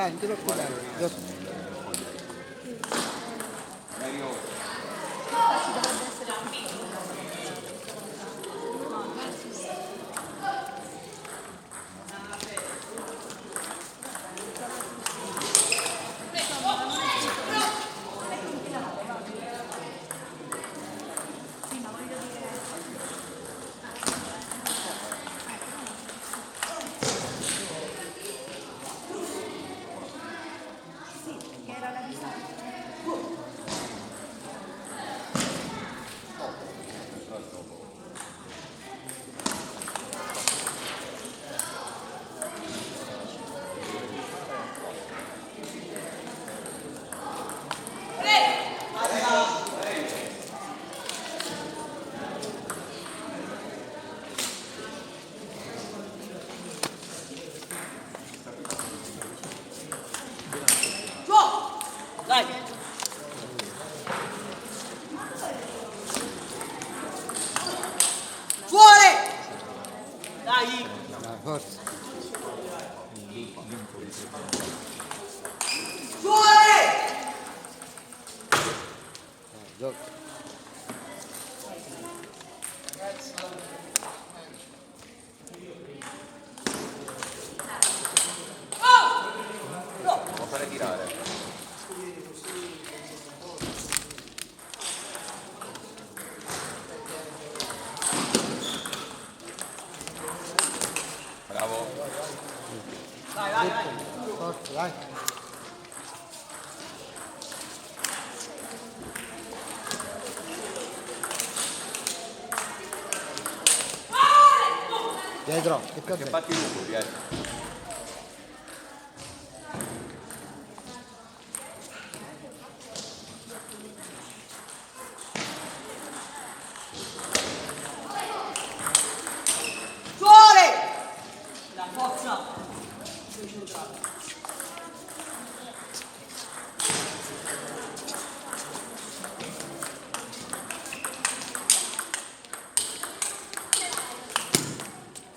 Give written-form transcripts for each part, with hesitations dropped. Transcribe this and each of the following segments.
Dai, non ti preoccupare. Dai! Fuori! Dai! Dai, forza. Fuori! Dai, gioca. Può fare tirare. Bravo. Dai, dai, dai! Forza, dai. Dietro, che più a Che te. fatti lungo, Pietro. Fuori! La forza!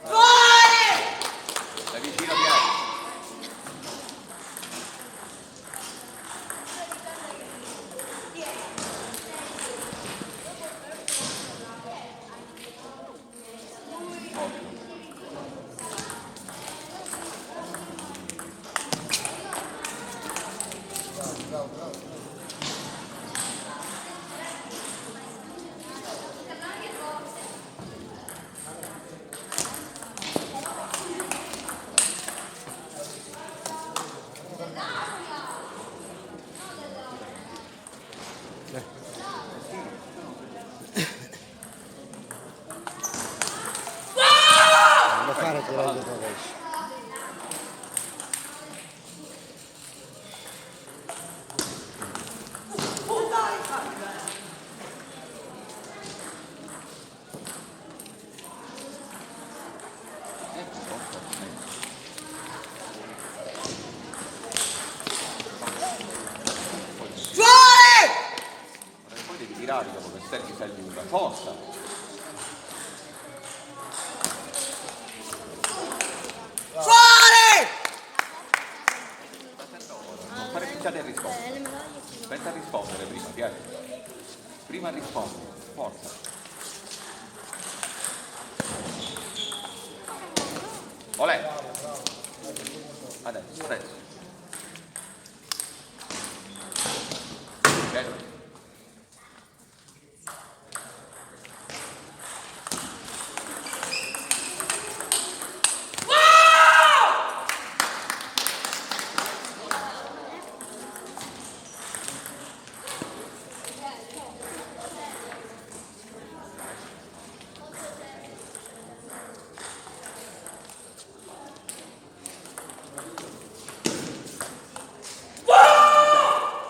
Fuori! Stai vicino, Pietro. Non lo fare tirare dietro adesso. Fuori! Poi devi tirare dopo che stai lunga. Forza. Fuori! Non fare picciate e rispondere. Aspetta a rispondere prima, Pietro. Prima a rispondere. Forza. Olè. Adesso, adesso. Pietro.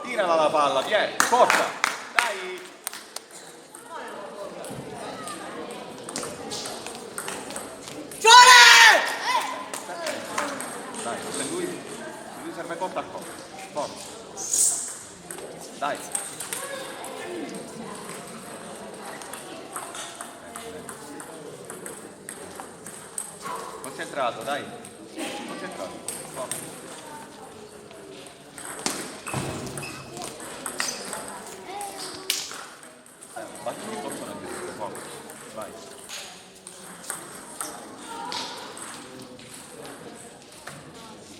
Tirala la palla, Pietro. Forza. Dai. Fuori! Dai, se lui serve cotta a cotta. Forza. Dai. Concentrato, dai. Concentrato. Forza. Vai.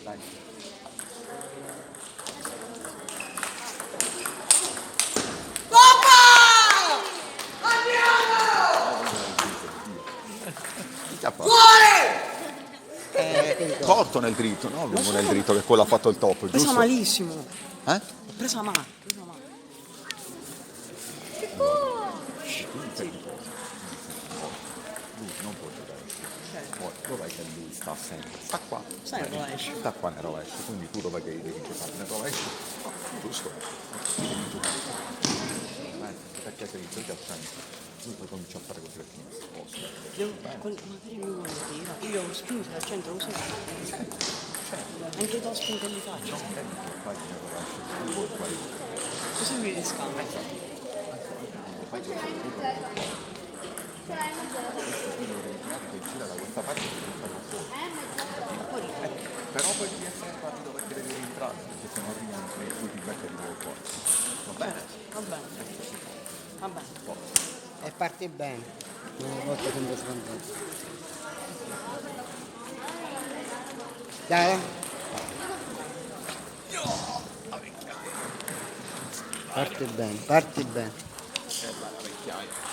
Dai. Papà! Andiamo! Fuori! Corto nel dritto, no? Lungo nel dritto, che quello ha fatto il top, Presa giusto? malissimo. Eh? Ho presa male. Lui non può giocare. Poi, dov'è che lui sta sempre? Sta qua. Stai nel rovescio. Sta qua nel rovescio, quindi tu dov'è che devi giocare? Nel rovescio? Giusto. Devi giocare. Perché sei il centro. Lui poi comincia a fare così perché non si possa. Magari lui vuole tira. Io devo spingere al centro così. Anche do spinta gli faccio. Non è che fai nel rovescio, tu vuoi fare. Così mi riscambio. Fai così. Che gira da questa parte e gira fuori. Però poi devi essere rapido perché devi rientrare, perché se no arrivano e tu ti becchi di nuovo fuori. Va bene? Va bene. Va bene. E parti bene. Una volta sempre scontato. Dai. Parti bene, parti bene. La vecchiaia.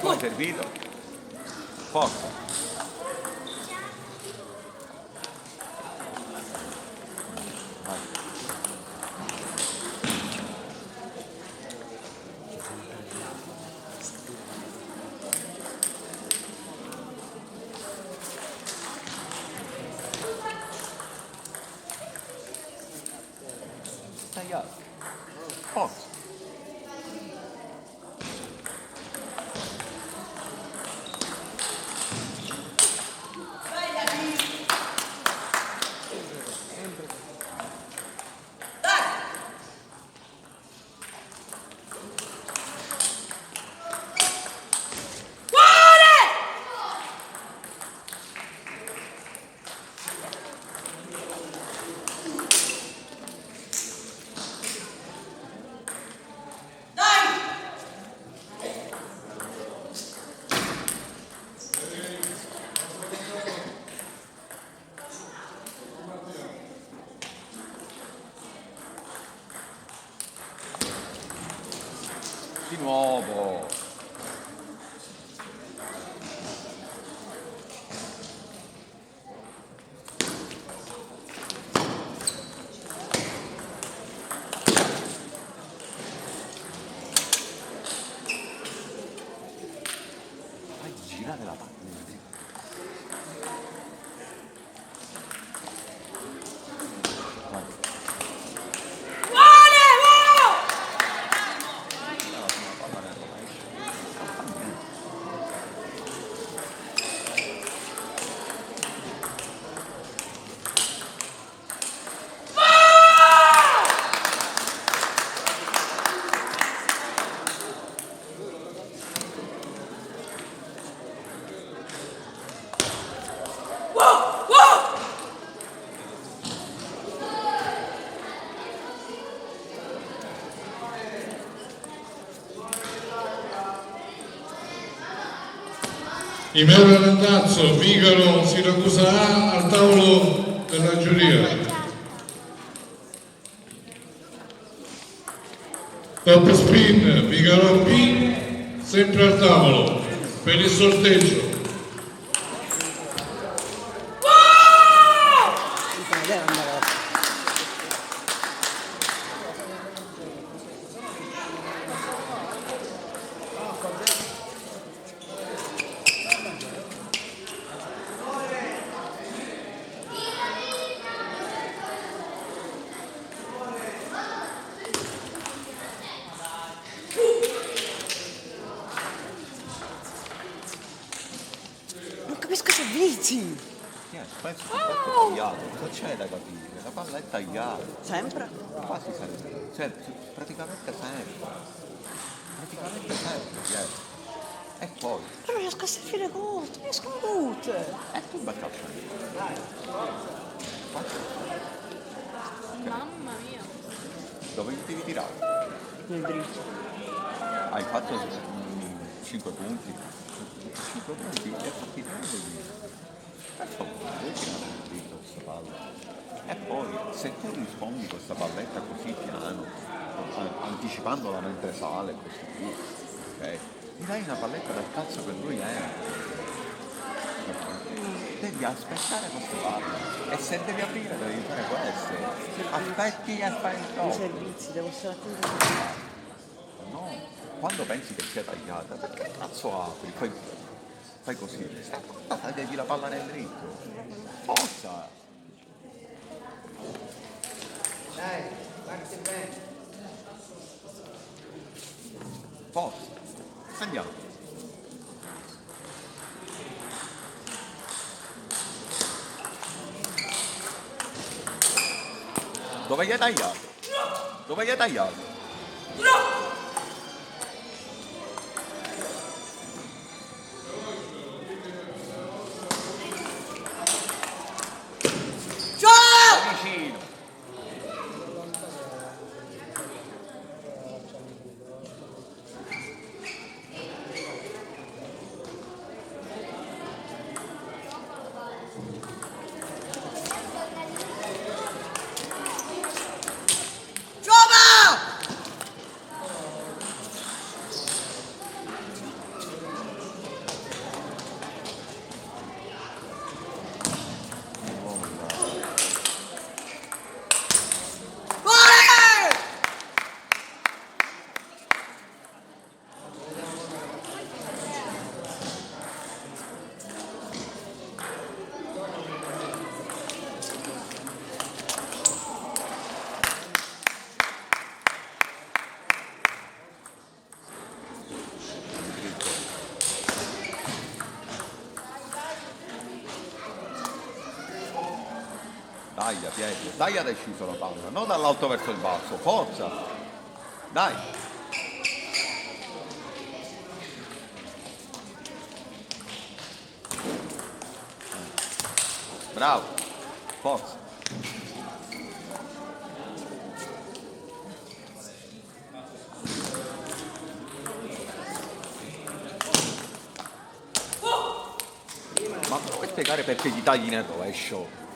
Poi servito. Forza. Vai. Stai alto. Forza. Di nuovo. Fai girare la palla. In merito all'andazzo, Vigaro Siracusa A al tavolo della giuria. Top spin, Vigaro B, sempre al tavolo, per il sorteggio. Deve andare avanti. Non capisco se vizi. Chi è? penso sia tutto tagliato, cosa c'è da capire? La palla è tagliata, Sempre? quasi sempre, cioè praticamente sempre, yes. E poi, Ma non riesco a sentire tutte, riescono tutte. e tu becca a prendere. Mamma mia. Dove ti devi tirare? Nel dritto. Hai fatto 5 punti, 5 punti e fatti prendere. Per favore, devi tirare nel dritto questa palla. E poi, se tu rispondi questa palletta così piano, anticipandola mentre sale, così via, ok? Mi dai una palletta del cazzo per 2 euro. Devi aspettare queste palle. E se devi aprire devi fare queste. Aspetti e fai il I top. servizi, devo stare attento. No, quando pensi che sia tagliata, perché cazzo apri? Fai così. Tagliagli la palla nel dritto. Forza! Dai, parti bene. Forza! Andiamo! Dove gli hai tagliato? Dove gli hai tagliato? Vicino! Taglia, Pietro, taglia da sciso la palla, non dall'alto verso il basso, forza! Dai! Bravo! Forza! Ma puoi spiegare perché gli tagli nel rovescio?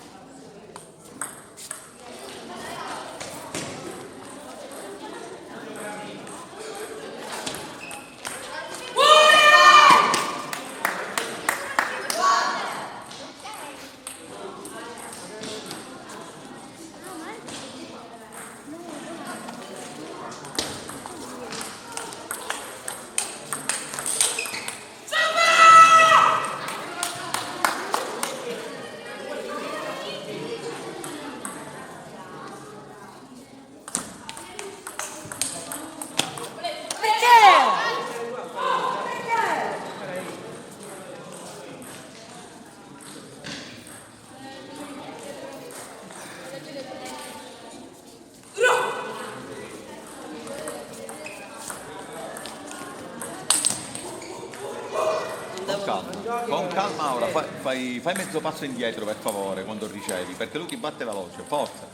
Con calma ora, fai mezzo passo indietro per favore quando ricevi, perché lui ti batte veloce, forza.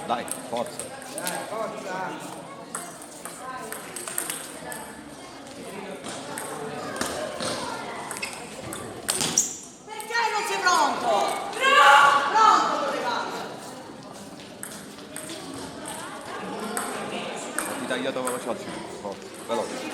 Dai, forza. Perché non sei pronto? Pronto dovevamo! Ti tagliato veloce al centro, forza, veloce.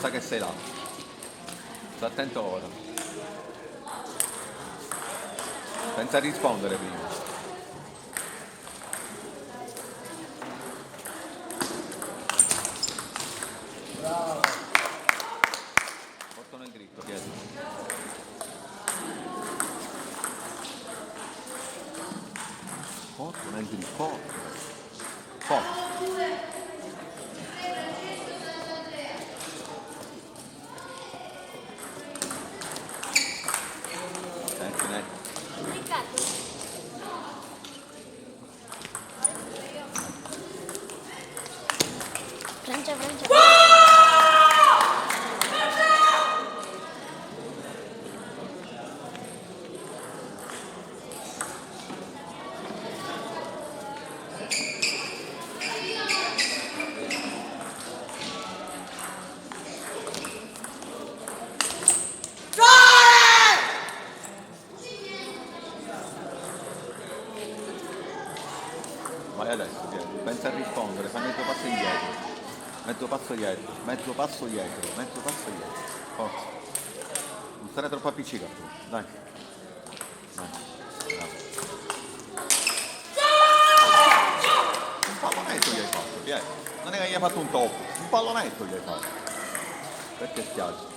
sa che sei là. Sta attento ora. Pensa a rispondere prima. Porto nel dritto, chiedi. Porto nel dritto, porto. Porto. Riccardo. Francia, Francia. Vai adesso, Pietro. Pensa a rispondere, fai mezzo passo indietro. Mezzo passo dietro, mezzo passo dietro, mezzo passo dietro. Forza. Non stare troppo appiccicato. Dai. Dai. Bravo. Un pallonetto gli hai fatto, Pietro. Non è che gli hai fatto un top. Un pallonetto gli hai fatto. Perché spiace?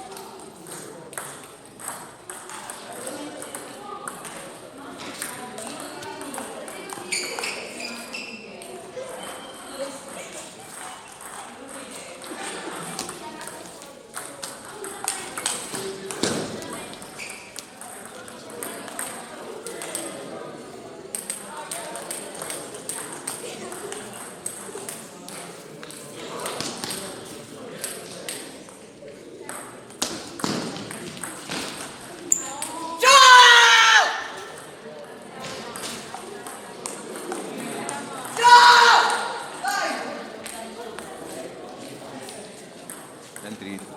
Nel dritto.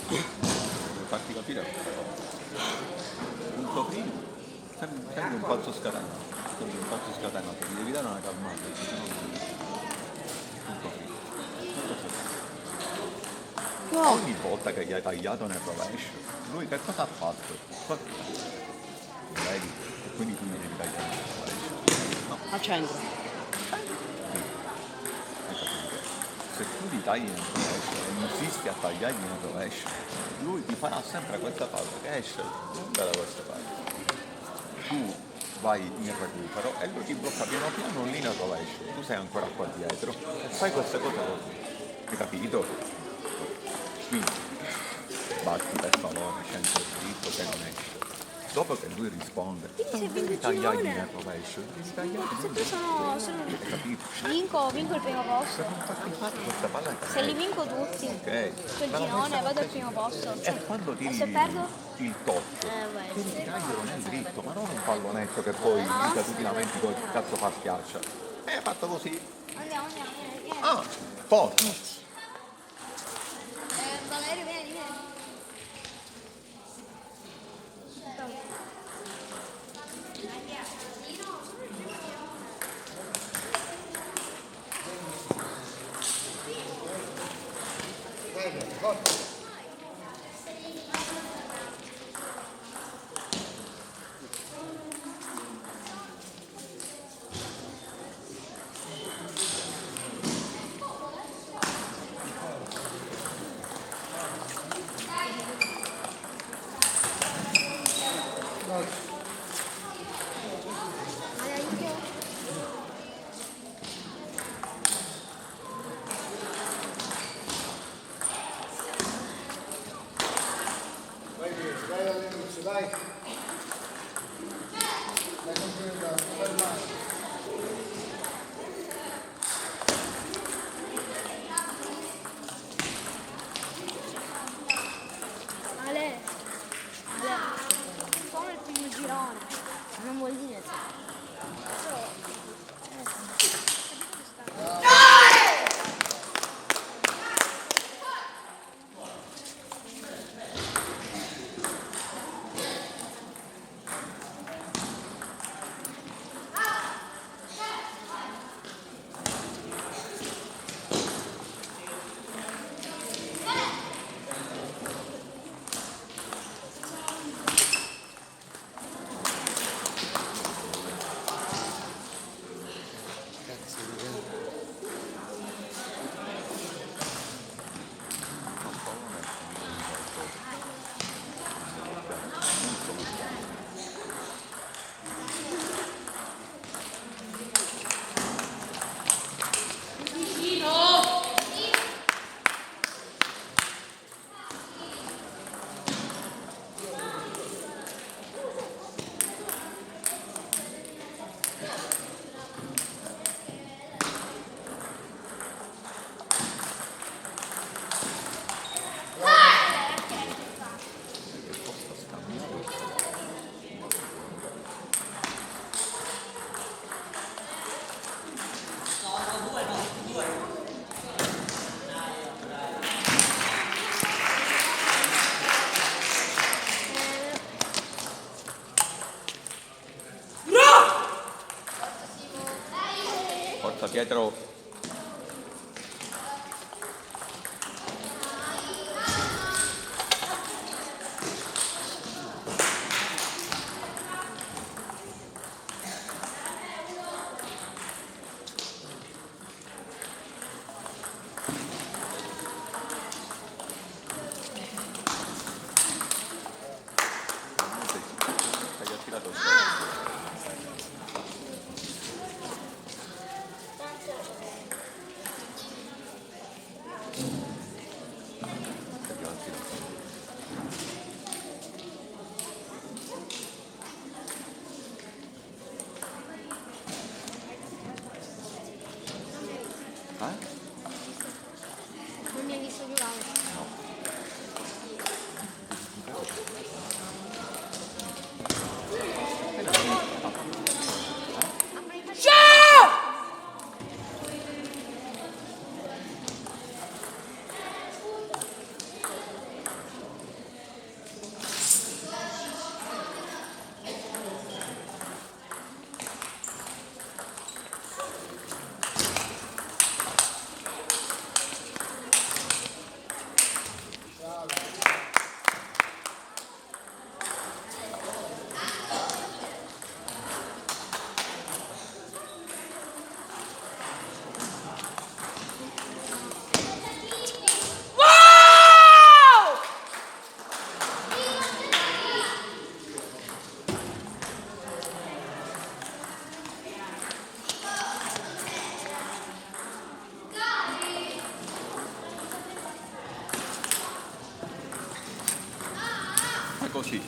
Per farti capire questa cosa. Punto primo, sembri un pazzo scatenato. Sembri un pazzo scatenato, ti devi dare una calmata, perché sennò non- punto primo. Punto secondo. Ogni volta che gli hai tagliato nel rovescio, lui che cosa ha fatto? Vedi? E quindi tu mi devi tagliare nel rovescio. No, Al centro. hai capito? Se tu ti tagli nel rovescio e insisti a tagliargli nel rovescio, lui ti farà sempre questa palla che esce lunga da queste parti. Tu vai in recupero e lui ti blocca piano piano lì nel rovescio. Tu sei ancora qua dietro e fai queste cose così. Hai capito? Quindi batti per favore, centro dritto che non esce. Dopo che lui risponde, non devi tagliargli nel rovescio, devi tagliargli Sempre sono... hai capito? Vinco il primo posto. Non farti fare questa palla che Se li vinco tutti. ok. Quel girone vado al primo posto. E quando tiri E se perdo? il top, Vai. devi tagliarlo nel dritto, ma non un pallonetto che poi mica tu ti lamenti col cazzo fa schiaccia. È fatto così. Andiamo, andiamo. Vieni. Ah, forza. Valerio, vieni, vieni. vai. Dai continuità, fermare. Ale, come il primo girone, non vuol dire Cazzo di gente. Forza Pietro. Hai attirato il non mi hai visto giocare. così.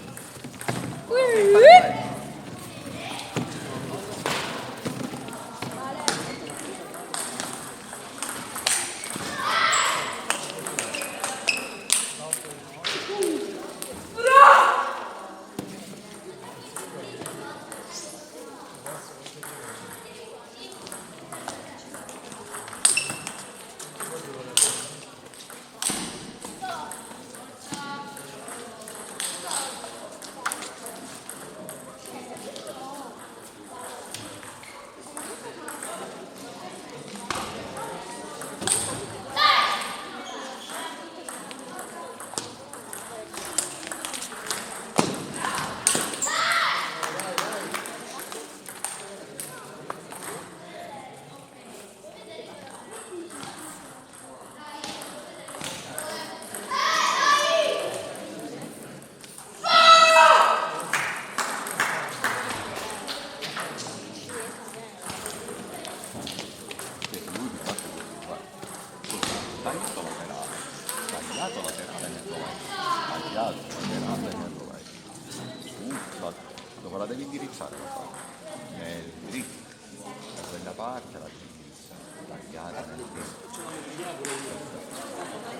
la devi indirizzare la palla. Dritta, da quella parte la devi indirizzare, tagliata nel tempo.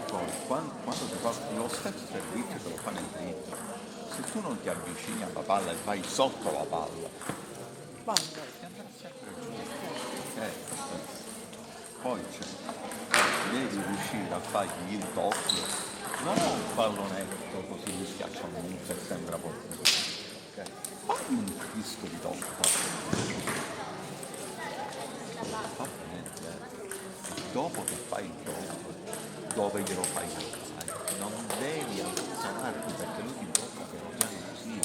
Poi, quando ti fa lo stesso servizio te lo fa nel dritto, se tu non ti avvicini alla palla e vai sotto la palla, Basta. ti andrà sempre giù. Poi devi riuscire a fargli il doppio, non un pallonetto così gli schiaccia un muso e sembra poco. Okay? Fagli un disco di doppio. Fa niente. Dopo che fai il doppio, dove glielo fai giocare, non devi alzarti perché lui ti blocca piano piano così,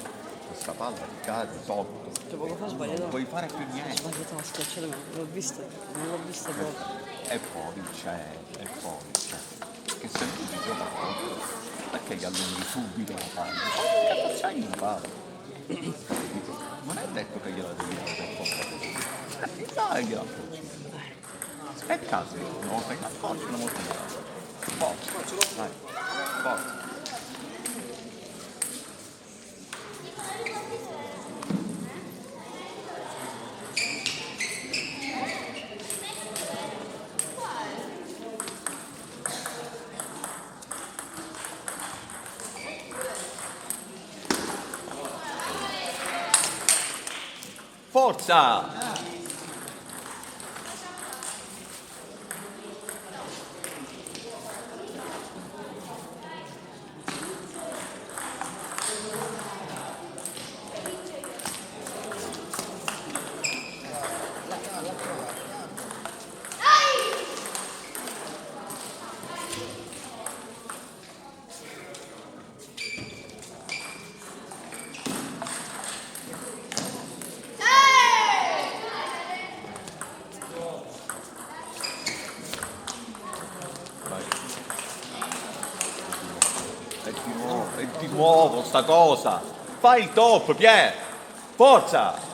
questa palla ti cade sotto, Cioè, poco fa ho non sbagliato. puoi fare più Ho niente. sbagliato la schiacciata, ma non l'ho vista proprio. E poi c'è, che se tu ti gioca sotto, perché gli allunghi subito la palla? Che facciai in palla? Non è detto che gliela devi dare per forza. Dai, gliela approcci. E caso, una volta che approcci, una volta che approcci. Forza, dai, forza. Forza! Vai. È di nuovo sta cosa. Fai il top, Pier. Forza!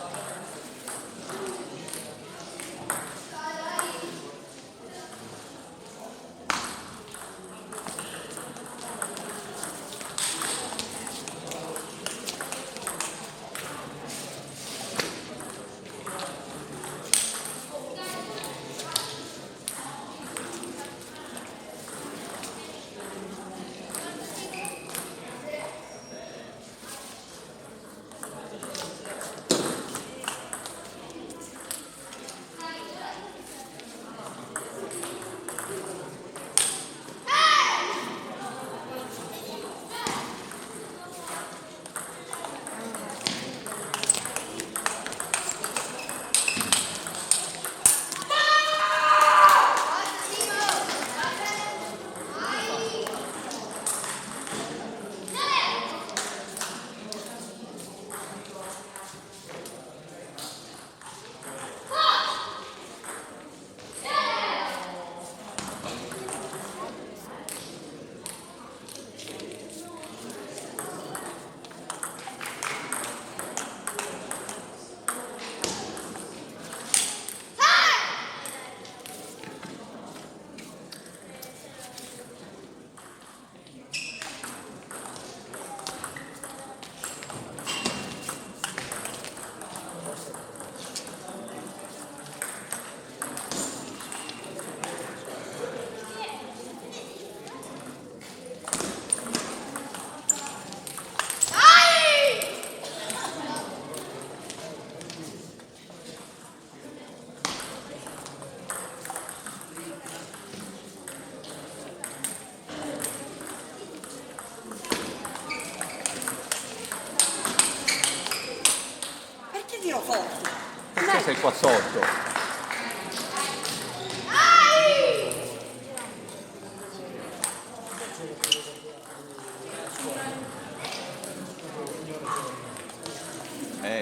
Perché tiro forte? Perché sei qua sotto?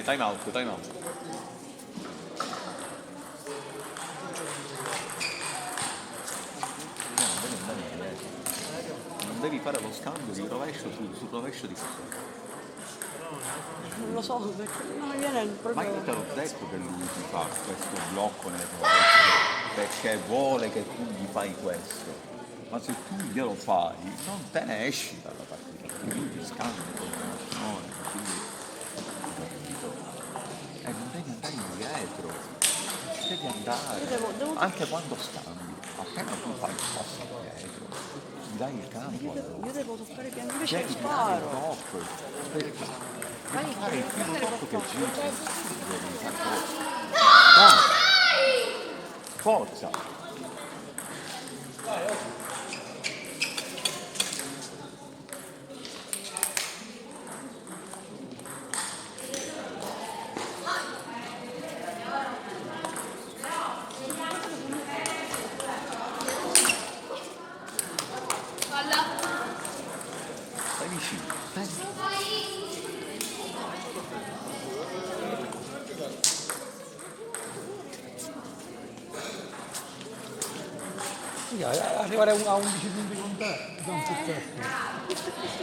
Time out, time out. Non devi fare lo scambio di rovescio sul rovescio di questo. Non lo so, perché non mi viene Ma proprio. io te l'ho detto che lui ti fa questo blocco nel rovescio perché vuole che tu gli fai questo. Ma se tu glielo fai, non te ne esci dalla partita, perché lui ti scambia con il matrimonio, quindi capito? devi andare, devo- anche quando scambi, appena tu fai il passo indietro, gli dai il campo allora. Io devo toccare il piano, invece Devi lo fare il sparo. tocco, devi fare il primo tocco che giri, devi fare forza. Dai, forza! Stai vicino, stai. Sì, arrivare a 11 punti con te è un successo.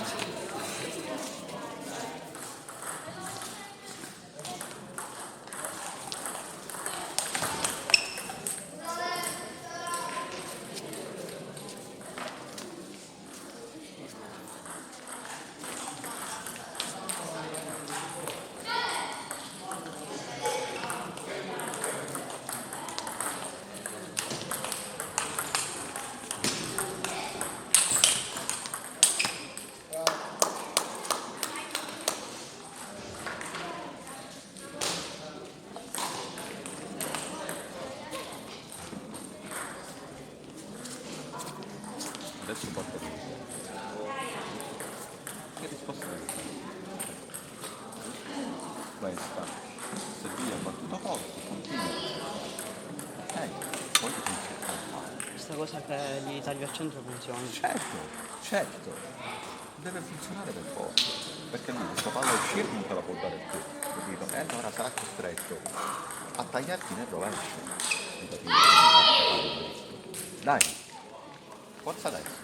Adesso porta via. Che risposta devi fare? Questa. Serviva il battuto corto, continua. Ok, poi ti cerca di fare. Questa cosa che gli tagli al centro funziona. Certo, certo. Deve funzionare per forza. Perché lui questa palla a uscire non te la può dare più, capito? E allora sarà costretto a tagliarti nel rovescio. Capito? Dai, forza adesso.